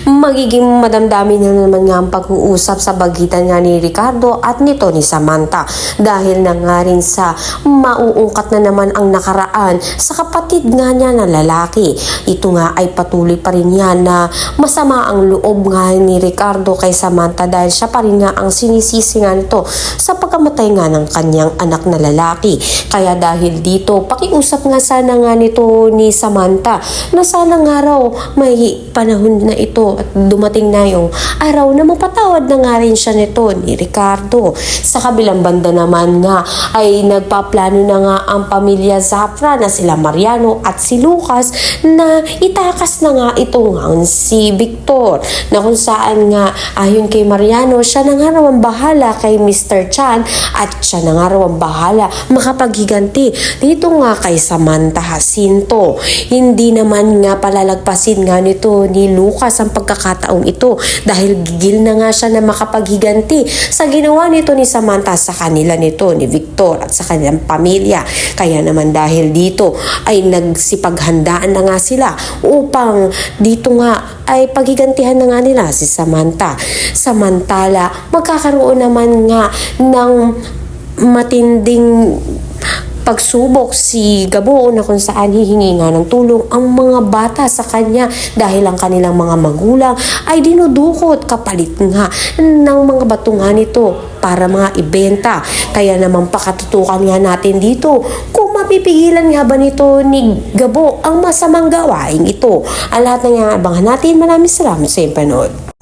magiging madamdamin na naman nga ang pag-uusap sa pagitan nga ni Ricardo at nito ni Samantha dahil na nga rin sa mauungkat na naman ang nakaraan sa kapatid nga niya na lalaki. Ito nga ay patuloy pa rin yan na masama ang loob nga ni Ricardo kay Samantha dahil siya pa rin nga ang sinisisi nga nito sa pagkamatay nga ng kanyang anak na lalaki. Kaya dahil dito, pakiusap nga sana nga nito ni Samantha na sana nga raw may panahon na ito at dumating na yung araw na mapatawad na nga rin siya nito ni Ricardo. Sa kabilang banda naman nga ay nagpaplano na nga ang pamilya Zafra na sila Mariano at si Lucas na itakas na nga itong si Victor na kung saan nga ayon kay Mariano siya na nga raw ang bahala kay Mr. Chan at siya na nga raw ang bahala makapaghiganti dito nga kay Samantha Jacinto. Hindi naman nga palalagpasin nga nito ni Lucas ang pagkakataong ito dahil gigil na nga siya na makapaghiganti sa ginawa nito ni Samantha sa kanila nito ni Victor at sa kanilang pamilya. Kaya naman dahil dito ay nagsipaghandaan na nga sila upang dito nga ay paghigantihan na nga nila si Samantha. Samantala magkakaroon naman nga ng matinding pagsubok si Gabo na kung saan hihingi nga ng tulong ang mga bata sa kanya dahil ang kanilang mga magulang ay dinudukot kapalit nga ng mga batungan nito para mga ibenta. Kaya naman pakatutukan nga natin dito kung mapipigilan nga ba nito ni Gabo ang masamang gawain ito. Ang lahat na nga abangan natin. Maraming salamat sa panood.